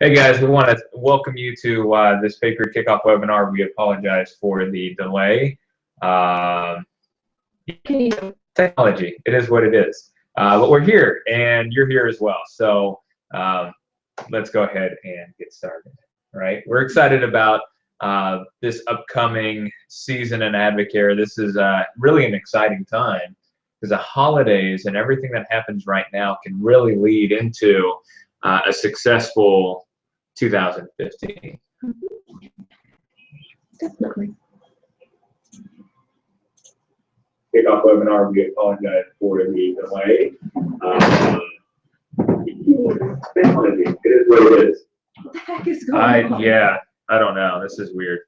Hey guys, we want to welcome you to this paper kickoff webinar. We apologize for the delay. Technology, it is what it is. But we're here, and you're here as well. So let's go ahead and get started. All right, we're excited about this upcoming season in Advocare. This is really an exciting time because the holidays and everything that happens right now can really lead into a successful 2015. Definitely. Kickoff webinar, we apologize for the delay. Technology, it is what it is. What the heck is going on? Yeah, I don't know. This is weird.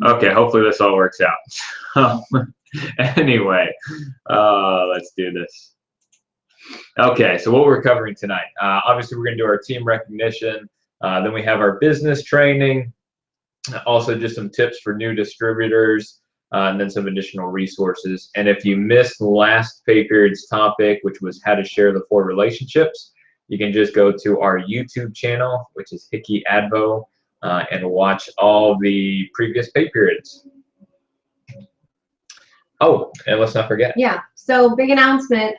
Okay, hopefully this all works out. Anyway, let's do this. Okay, so what we're covering tonight. Obviously, we're going to do our team recognition. Then we have our business training. Also, just some tips for new distributors, and then some additional resources. And if you missed last pay period's topic, which was how to share the 4 relationships, you can just go to our YouTube channel, which is Hickey Advo, and watch all the previous pay periods. Oh, and let's not forget. Yeah, so big announcement.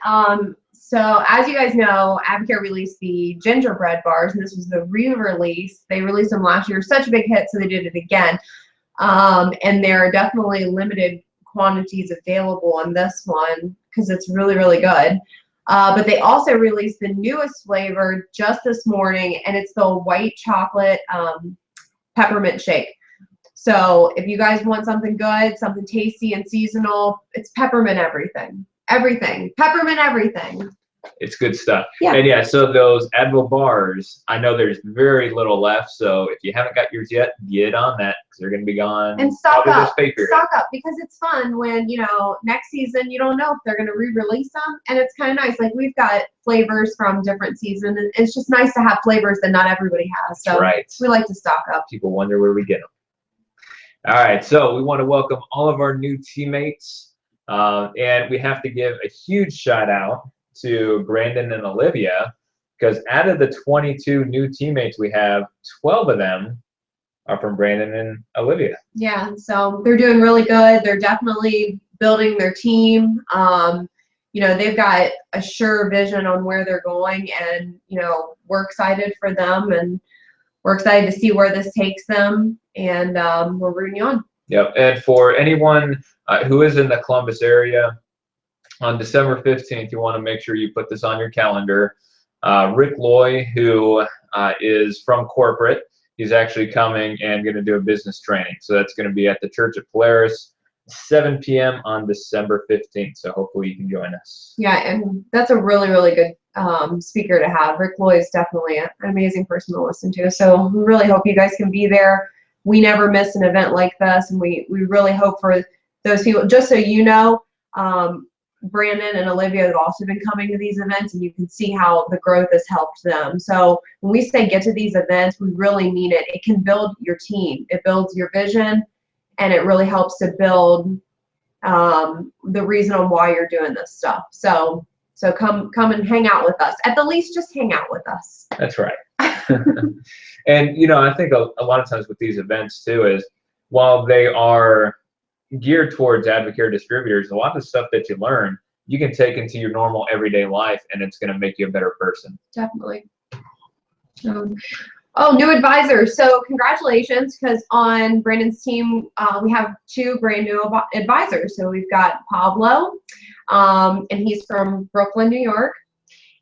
So as you guys know, Advocare released the gingerbread bars, and this was the re-release. They released them last year, such a big hit, so they did it again. And there are definitely limited quantities available on this one because it's really, really good. But they also released the newest flavor just this morning, and it's the white chocolate peppermint shake. So if you guys want something good, something tasty and seasonal, it's peppermint everything. Everything. Peppermint everything. It's good stuff. Yeah. And yeah, so those Advil bars, I know there's very little left, so if you haven't got yours yet, get on that because they're going to be gone. And stock up. Stock up because it's fun when, you know, next season you don't know if they're going to re-release them, and it's kind of nice. Like we've got flavors from different seasons, and it's just nice to have flavors that not everybody has. So we like to stock up. People wonder where we get them. All right, so we want to welcome all of our new teammates, and we have to give a huge shout out to Brandon and Olivia, because out of the 22 new teammates we have, 12 of them are from Brandon and Olivia. Yeah, so they're doing really good. They're definitely building their team. You know, they've got a sure vision on where they're going, and, you know, we're excited for them, and we're excited to see where this takes them, and we're rooting you on. Yep, and for anyone who is in the Columbus area, on December 15th, you want to make sure you put this on your calendar. Rick Loy, who is from corporate, he's actually coming and going to do a business training. So that's going to be at the Church of Polaris, 7 p.m. on December 15th. So hopefully you can join us. Yeah, and that's a really, really good speaker to have. Rick Loy is definitely an amazing person to listen to. So we really hope you guys can be there. We never miss an event like this, and we really hope for those people. Just so you know, Brandon and Olivia have also been coming to these events, and you can see how the growth has helped them. So when we say get to these events, we really mean it. It can build your team. It builds your vision, and it really helps to build the reason on why you're doing this stuff. So come and hang out with us. At the least, just hang out with us. That's right. And, you know, I think a lot of times with these events, too, is while they are geared towards Advocare distributors, a lot of the stuff that you learn, you can take into your normal everyday life, and it's going to make you a better person. Definitely. Oh, new advisors. So congratulations, because on Brandon's team, we have 2 brand new advisors. So we've got Pablo, and he's from Brooklyn, New York.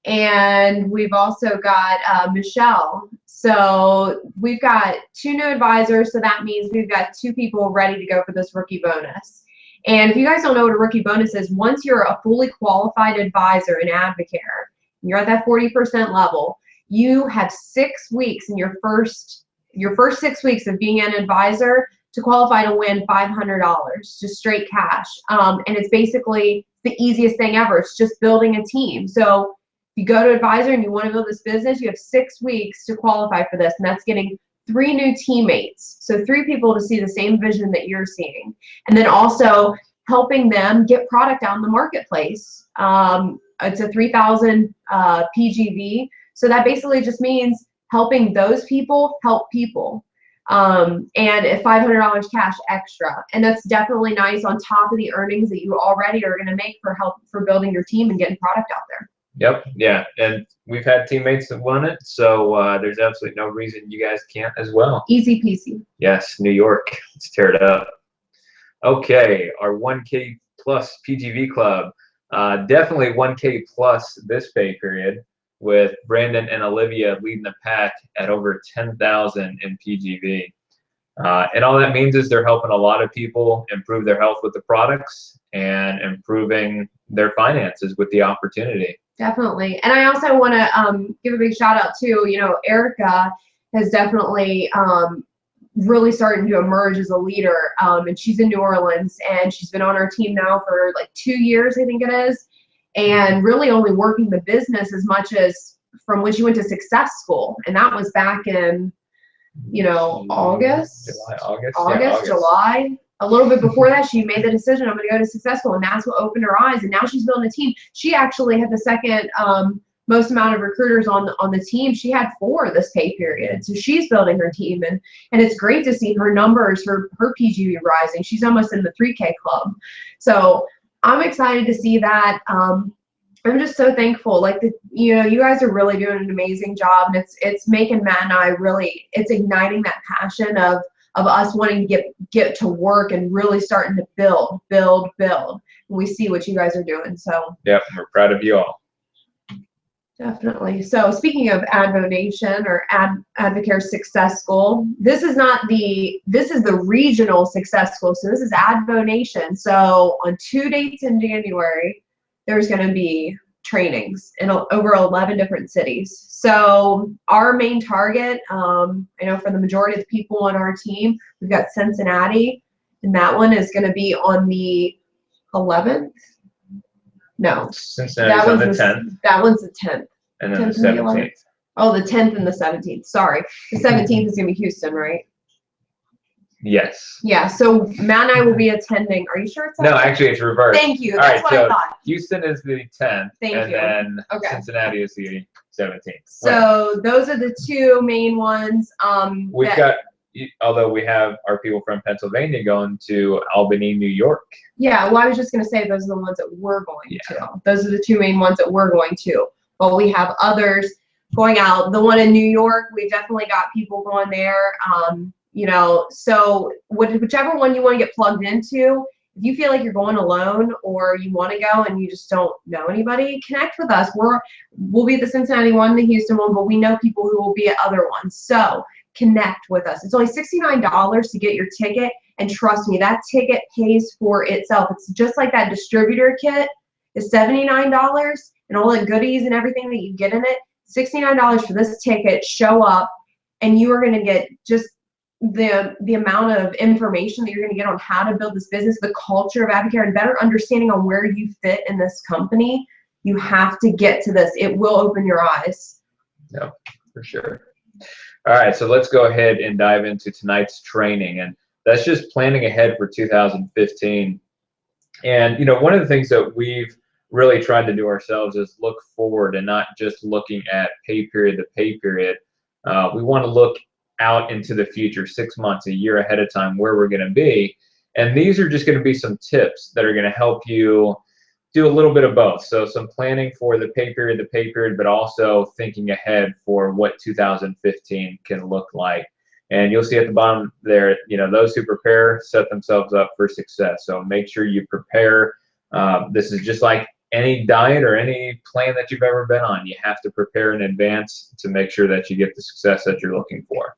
And we've also got Michelle. So we've got 2 new advisors, so that means we've got 2 people ready to go for this rookie bonus. And if you guys don't know what a rookie bonus is, once you're a fully qualified advisor in Advocare, you're at that 40% level, you have 6 weeks in your first 6 weeks of being an advisor to qualify to win $500, just straight cash. And it's basically the easiest thing ever. It's just building a team. So if you go to advisor and you want to build this business, you have 6 weeks to qualify for this, and that's getting 3 new teammates. So 3 people to see the same vision that you're seeing. And then also helping them get product out in the marketplace. It's a 3,000 PGV. So that basically just means helping those people help people. And at $500 cash extra. And that's definitely nice on top of the earnings that you already are going to make for building your team and getting product out there. Yep. Yeah. And we've had teammates that won it. So there's absolutely no reason you guys can't as well. Easy peasy. Yes. New York. Let's tear it up. Okay. Our 1K plus PGV club. Definitely 1K plus this pay period, with Brandon and Olivia leading the pack at over 10,000 in PGV. And all that means is they're helping a lot of people improve their health with the products and improving their finances with the opportunity. Definitely. And I also want to give a big shout out to, Erica has definitely really starting to emerge as a leader. And she's in New Orleans, and she's been on our team now for like 2 years, I think it is. And really only working the business as much as from when she went to Success School. And that was back in, August, July. A little bit before that, she made the decision, I'm going to go to Success School. And that's what opened her eyes. And now she's building a team. She actually had the second most amount of recruiters on the team. She had 4 this pay period. So she's building her team. And it's great to see her numbers, her PGV rising. She's almost in the 3K club. So I'm excited to see that. I'm just so thankful. Like, you guys are really doing an amazing job, and it's making Matt and I really, it's igniting that passion of us wanting to get to work and really starting to build. And we see what you guys are doing. So yep, we're proud of you all. Definitely. So speaking of AdvoNation or Advocare Success School, this is the regional success school. So this is AdvoNation. So on 2 dates in January, there's going to be trainings in over 11 different cities. So our main target, I know for the majority of the people on our team, we've got Cincinnati, and that one is going to be on the 11th. No, Cincinnati's on the 10th. That one's the 10th. And then the 17th. Oh, the 10th and the 17th. Sorry. The 17th is going to be Houston, right? Yes. Yeah, so Matt and I will be attending. Are you sure it's that? No, actually it's reversed. Thank you. That's what I thought. Houston is the 10th. Thank you. And then Cincinnati is the 17th. So those are the 2 main ones. We've got, although we have our people from Pennsylvania going to Albany, New York. Yeah, well, I was just going to say those are the ones that we're going to. Those are the 2 main ones that we're going to. But we have others going out. The one in New York, we definitely got people going there. So whichever one you want to get plugged into, if you feel like you're going alone or you want to go and you just don't know anybody, connect with us. We'll be at the Cincinnati one, the Houston one, but we know people who will be at other ones. So connect with us. It's only $69 to get your ticket. And trust me, that ticket pays for itself. It's just like that distributor kit is $79 and all the goodies and everything that you get in it. $69 for this ticket. Show up, and you are going to get just the amount of information that you're going to get on how to build this business, the culture of Advocare, and better understanding on where you fit in this company. You have to get to this. It will open your eyes. Yeah, for sure. All right, so let's go ahead and dive into tonight's training, and that's just planning ahead for 2015. And one of the things that we've really tried to do ourselves is look forward and not just looking at pay period to pay period. We want to look out into the future, 6 months, a year ahead of time, where we're going to be. And these are just going to be some tips that are going to help you do a little bit of both. So some planning for the pay period, but also thinking ahead for what 2015 can look like. And you'll see at the bottom there, those who prepare set themselves up for success. So make sure you prepare. This is just like any diet or any plan that you've ever been on. You have to prepare in advance to make sure that you get the success that you're looking for.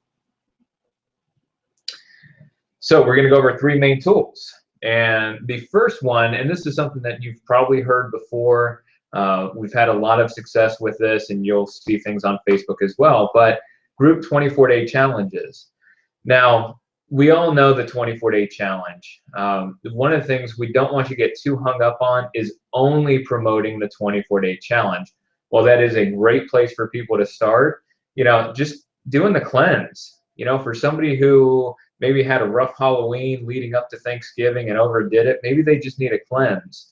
So we're going to go over 3 main tools. And the first one, and this is something that you've probably heard before, we've had a lot of success with this, and you'll see things on Facebook as well, but group 24-day challenges. Now, we all know the 24-day challenge. One of the things we don't want you to get too hung up on is only promoting the 24-day challenge. Well, that is a great place for people to start. Just doing the cleanse. For somebody who maybe had a rough Halloween leading up to Thanksgiving and overdid it, maybe they just need a cleanse.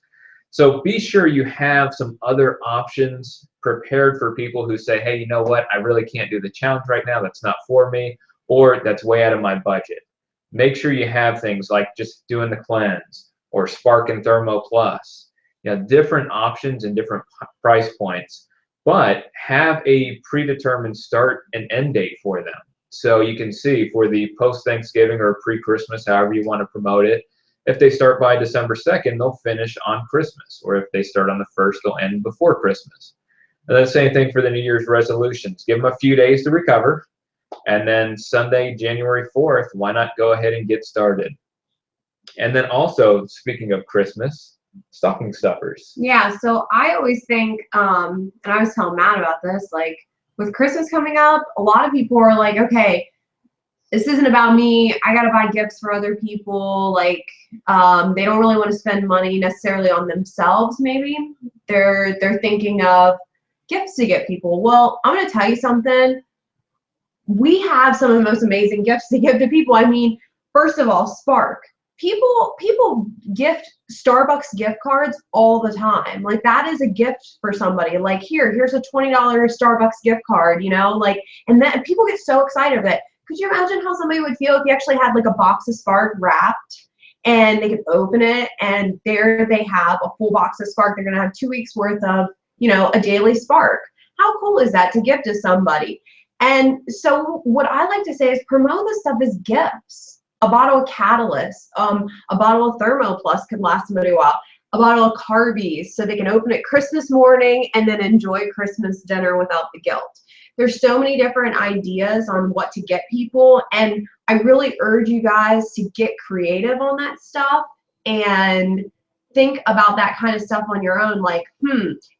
So be sure you have some other options prepared for people who say, hey, you know what, I really can't do the challenge right now, that's not for me, or that's way out of my budget. Make sure you have things like just doing the cleanse or Spark and Thermo Plus. Different options and different price points, but have a predetermined start and end date for them. So you can see for the post-Thanksgiving or pre-Christmas, however you want to promote it, if they start by December 2nd, they'll finish on Christmas. Or if they start on the 1st, they'll end before Christmas. And the same thing for the New Year's resolutions. Give them a few days to recover. And then Sunday, January 4th, why not go ahead and get started? And then also, speaking of Christmas, stocking stuffers. Yeah, so I always think, and I was telling Matt about this, like with Christmas coming up, a lot of people are like, okay, this isn't about me. I gotta buy gifts for other people. Like, they don't really want to spend money necessarily on themselves. Maybe they're thinking of gifts to get people. Well, I'm gonna tell you something. We have some of the most amazing gifts to give to people. I mean, first of all, Spark. People gift Starbucks gift cards all the time. Like, that is a gift for somebody. Like, here's a $20 Starbucks gift card, like, and then people get so excited of it. Could you imagine how somebody would feel if you actually had like a box of Spark wrapped and they could open it and there they have a full box of Spark. They're going to have 2 weeks worth of, a daily Spark. How cool is that to give to somebody? And so what I like to say is promote this stuff as gifts. A bottle of Catalyst, a bottle of Thermo Plus could last somebody a while. A bottle of Carbies so they can open it Christmas morning and then enjoy Christmas dinner without the guilt. There's so many different ideas on what to get people, and I really urge you guys to get creative on that stuff and think about that kind of stuff on your own. Like,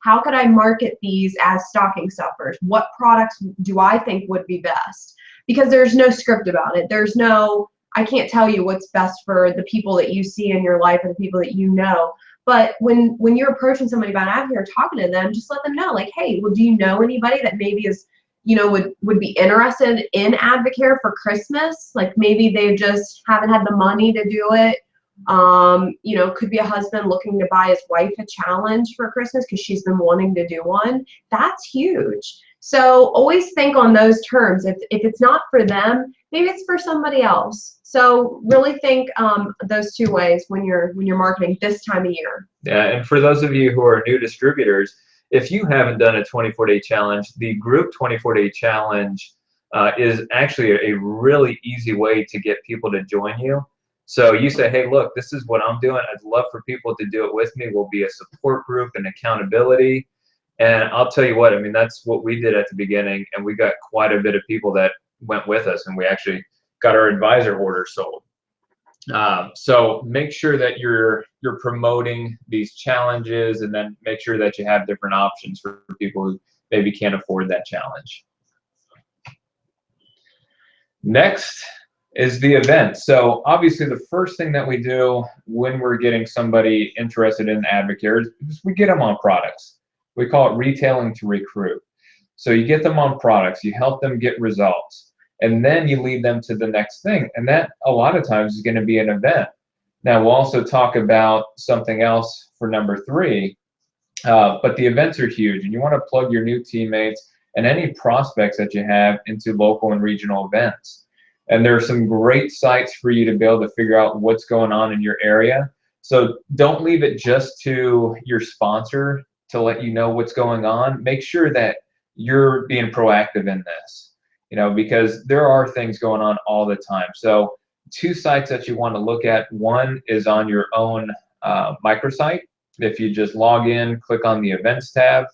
how could I market these as stocking stuffers? What products do I think would be best? Because there's no script about it. There's no, I can't tell you what's best for the people that you see in your life and the people that you know. But when you're approaching somebody about Advocare, talking to them, just let them know, like, hey, well, do you know anybody that maybe is, would be interested in Advocare for Christmas? Like, maybe they just haven't had the money to do it. Could be a husband looking to buy his wife a challenge for Christmas because she's been wanting to do one. That's huge. So always think on those terms. If it's not for them, maybe it's for somebody else. So really think those two ways when you're marketing this time of year. Yeah, and for those of you who are new distributors, if you haven't done a 24-day challenge, the group 24-day challenge is actually a really easy way to get people to join you. So you say, hey, look, this is what I'm doing. I'd love for people to do it with me. We'll be a support group and accountability. And I'll tell you what, I mean, that's what we did at the beginning, and we got quite a bit of people that went with us, and we actually got our advisor order sold. So make sure that you're promoting these challenges, and then make sure that you have different options for people who maybe can't afford that challenge. Next is the event. So obviously the first thing that we do when we're getting somebody interested in Advocare is we get them on products. We call it retailing to recruit. So you get them on products, you help them get results, and then you lead them to the next thing. And that a lot of times is going to be an event. Now we'll also talk about something else for number 3, but the events are huge, and you want to plug your new teammates and any prospects that you have into local and regional events. And there are some great sites for you to be able to figure out what's going on in your area. So don't leave it just to your sponsor to let you know what's going on. Make sure that you're being proactive in this, because there are things going on all the time. So 2 sites that you want to look at. One is on your own microsite. If you just log in, click on the events tab,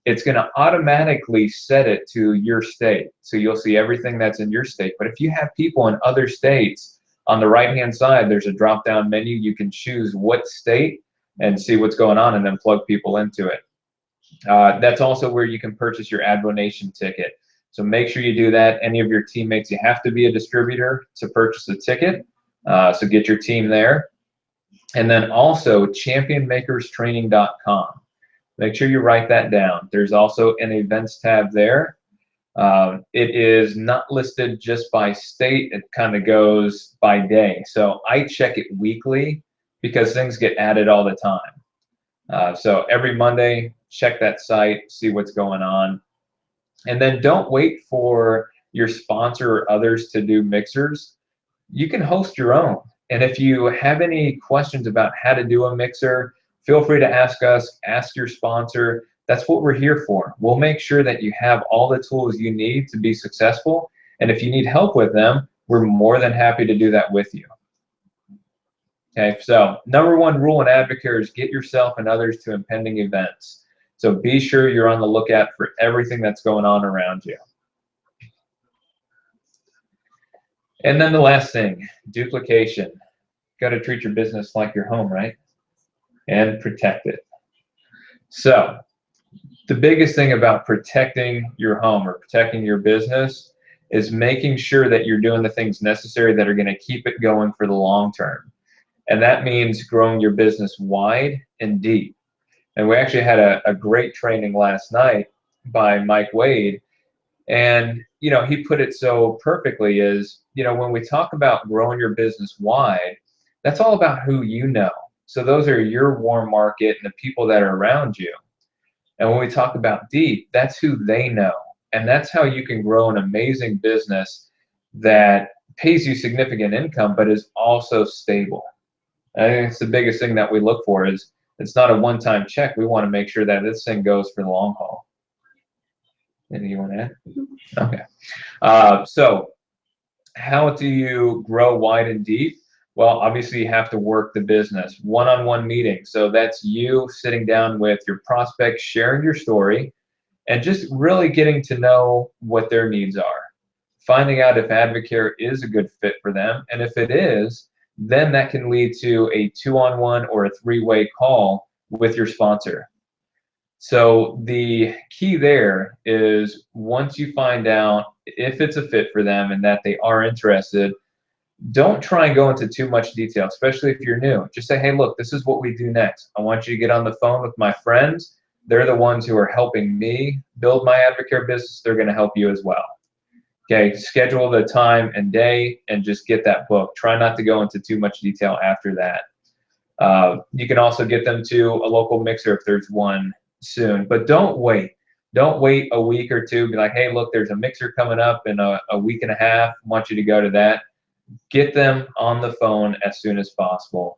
it's going to automatically set it to your state. So you'll see everything that's in your state. But if you have people in other states, on the right-hand side, there's a drop-down menu. You can choose what state and see what's going on, and then plug people into it. That's also where you can purchase your AdvoNation ticket. So make sure you do that. Any of your teammates, you have to be a distributor to purchase a ticket. So get your team there. And then also championmakerstraining.com. Make sure you write that down. There's also an events tab there. It is not listed just by state. It kind of goes by day. So I check it weekly because things get added all the time. So every Monday, check that site, see what's going on. And then don't wait for your sponsor or others to do mixers. You can host your own. And if you have any questions about how to do a mixer, feel free to ask us, ask your sponsor. That's what we're here for. We'll make sure that you have all the tools you need to be successful. And if you need help with them, we're more than happy to do that with you. Okay, so number one rule in Advocare is get yourself and others to impending events. So be sure you're on the lookout for everything that's going on around you. And then the last thing, duplication. Got to treat your business like your home, right? And protect it. So the biggest thing about protecting your home or protecting your business is making sure that you're doing the things necessary that are going to keep it going for the long term. And that means growing your business wide and deep. And we actually had a great training last night by Mike Wade. And, you know, he put it so perfectly is, you know, when we talk about growing your business wide, that's all about who you know. So those are your warm market and the people that are around you. And when we talk about deep, that's who they know. And that's how you can grow an amazing business that pays you significant income, but is also stable. I think it's the biggest thing that we look for is it's not a one-time check. We want to make sure that this thing goes for the long haul. Anything you want to add? Okay. So how do you grow wide and deep? Well, obviously you have to work the business. One-on-one meetings. So that's you sitting down with your prospects, sharing your story, and just really getting to know what their needs are. Finding out if Advocare is a good fit for them. And if it is, then that can lead to a 2-on-1 or a 3-way call with your sponsor. So the key there is once you find out if it's a fit for them and that they are interested, don't try and go into too much detail, especially if you're new. Just say, hey, look, this is what we do next. I want you to get on the phone with my friends. They're the ones who are helping me build my Advocare business. They're going to help you as well. Okay, schedule the time and day and just get that book. Try not to go into too much detail after that. You can also get them to a local mixer if there's one soon, but don't wait. Don't wait a week or two. Be like, hey, look, there's a mixer coming up in a week and a half. I want you to go to that. Get them on the phone as soon as possible.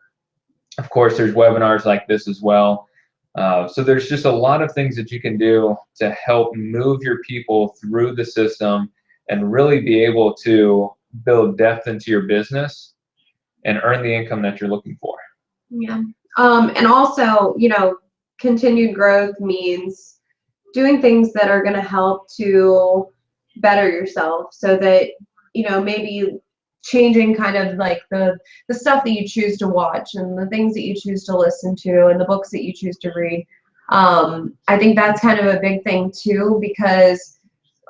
Of course, there's webinars like this as well. So there's just a lot of things that you can do to help move your people through the system and really be able to build depth into your business and earn the income that you're looking for. Yeah. And also, you know, continued growth means doing things that are going to help to better yourself so that, you know, maybe changing kind of like the stuff that you choose to watch and the things that you choose to listen to and the books that you choose to read. I think that's kind of a big thing too, because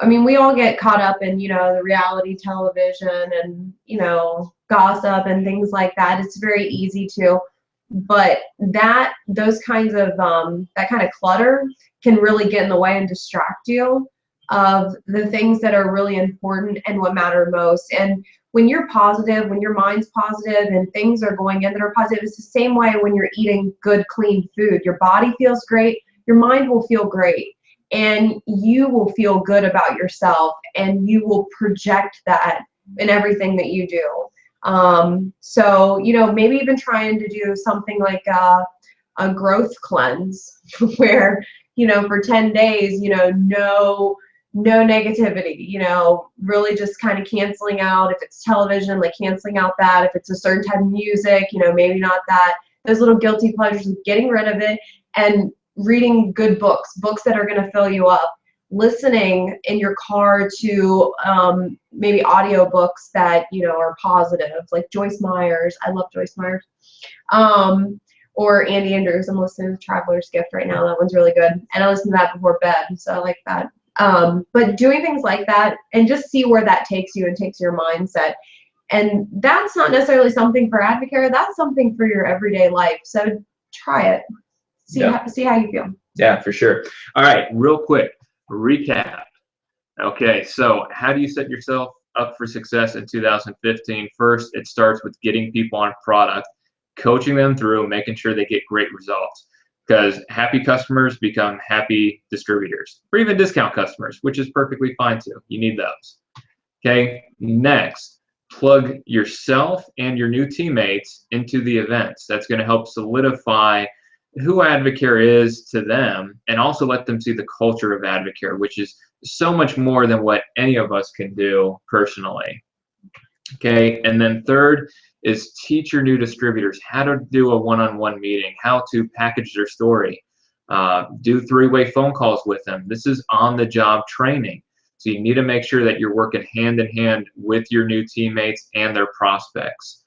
I mean, we all get caught up in, you know, the reality television and, you know, gossip and things like that. It's very easy to, but those kinds of, that kind of clutter can really get in the way and distract you of the things that are really important and what matter most. And when you're positive, when your mind's positive and things are going in that are positive, it's the same way when you're eating good, clean food. Your body feels great, your mind will feel great. And you will feel good about yourself and you will project that in everything that you do. So, you know, maybe even trying to do something like a growth cleanse where, you know, for 10 days, you know, no negativity, you know, really just kind of canceling out. If it's television, like canceling out that. If it's a certain type of music, you know, maybe not that. Those little guilty pleasures, getting rid of it and reading good books that are going to fill you up, listening in your car to maybe audio books that, you know, are positive, like Joyce Myers. I love Joyce Myers. Or Andy Andrews. I'm listening to Traveler's Gift right now. That one's really good. And I listen to that before bed, so I like that. But doing things like that and just see where that takes you and takes your mindset. And that's not necessarily something for Advocare. That's something for your everyday life. So try it. See how you feel. Yeah, for sure. All right, real quick recap. Okay, so how do you set yourself up for success in 2015? First, it starts with getting people on product, coaching them through, making sure they get great results. because happy customers become happy distributors, or even discount customers, which is perfectly fine too. You need those. Okay, next, plug yourself and your new teammates into the events. That's going to help solidify who Advocare is to them, and also let them see the culture of Advocare, which is so much more than what any of us can do personally. Okay, and then third is teach your new distributors how to do a one-on-one meeting, how to package their story, do three-way phone calls with them. This is on-the-job training. So you need to make sure that you're working hand in hand with your new teammates and their prospects.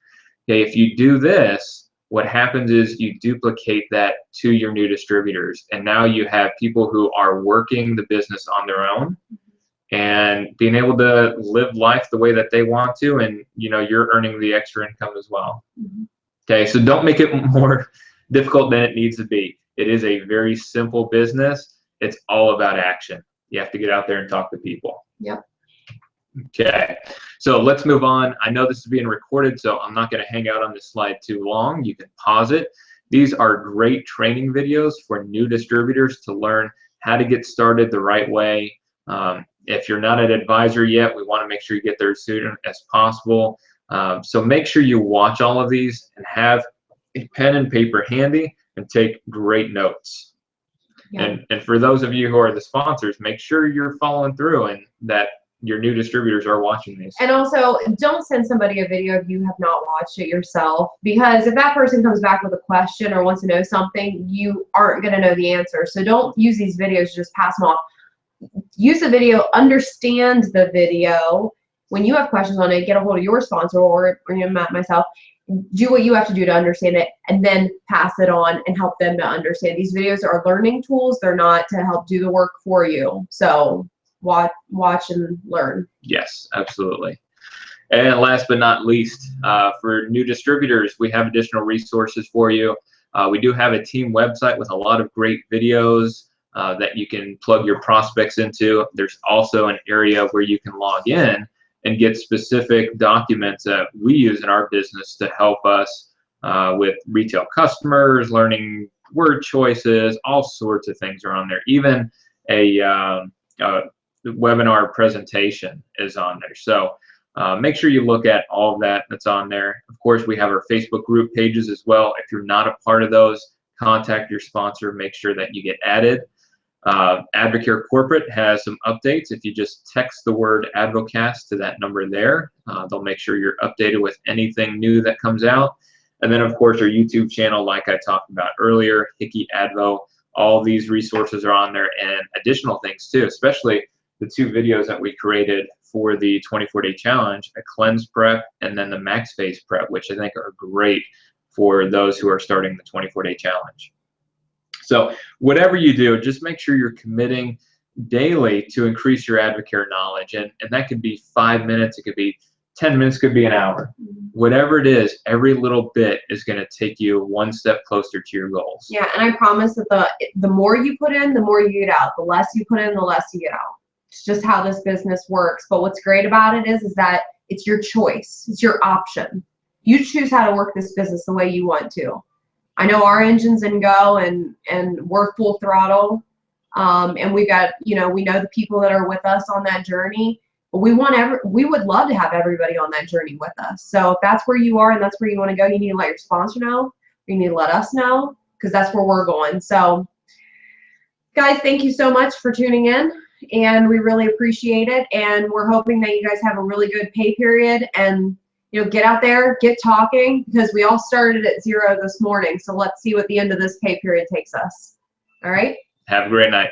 Okay, if you do this, what happens is you duplicate that to your new distributors, and now you have people who are working the business on their own and being able to live life the way that they want to, and you're earning the extra income as well. Okay, so don't make it more difficult than it needs to be. It is a very simple business. It's all about action. You have to get out there and talk to people. Yep. Okay, so let's move on. I know this is being recorded, so I'm not going to hang out on this slide too long. You can pause it. These are great training videos for new distributors to learn how to get started the right way. If you're not an advisor yet, we want to make sure you get there as soon as possible. So make sure you watch all of these and have a pen and paper handy and take great notes. Yeah. And for those of you who are the sponsors, make sure you're following through and that your new distributors are watching these. And also, don't send somebody a video if you have not watched it yourself, because if that person comes back with a question or wants to know something, you aren't going to know the answer. So don't use these videos, just pass them off. Use the video, understand the video. When you have questions on it, get a hold of your sponsor or myself. Do what you have to do to understand it, and then pass it on and help them to understand. These videos are learning tools. They're not to help do the work for you. So watch and learn. Yes, absolutely. And last but not least, for new distributors, we have additional resources for you. We do have a team website with a lot of great videos that you can plug your prospects into. There's also an area where you can log in and get specific documents that we use in our business to help us with retail customers, learning word choices, all sorts of things are on there. Even a webinar presentation is on there. So make sure you look at all of that that's on there. Of course, we have our Facebook group pages as well. If you're not a part of those, contact your sponsor, make sure that you get added. Advocare Corporate has some updates. If you just text the word Advocast to that number there, they'll make sure you're updated with anything new that comes out. And then, of course, our YouTube channel, like I talked about earlier, Hickey Advo, all these resources are on there, and additional things too, especially the two videos that we created for the 24-day challenge, a cleanse prep and then the max phase prep, which I think are great for those who are starting the 24-day challenge. So whatever you do, just make sure you're committing daily to increase your Advocare knowledge. And that could be 5 minutes, it could be 10 minutes, could be an hour. Whatever it is, every little bit is going to take you one step closer to your goals. Yeah, and I promise that the more you put in, the more you get out. The less you put in, the less you get out. It's just how this business works. But what's great about it is that it's your choice. It's your option. You choose how to work this business the way you want to. I know our engine's in go and we're full throttle. And we got, we know the people that are with us on that journey. But we would love to have everybody on that journey with us. So if that's where you are and that's where you want to go, you need to let your sponsor know. You need to let us know, because that's where we're going. So guys, thank you so much for tuning in, and we really appreciate it. And we're hoping that you guys have a really good pay period, and get out there, get talking, because we all started at 0 this morning. So let's see what the end of this pay period takes us. All right. Have a great night.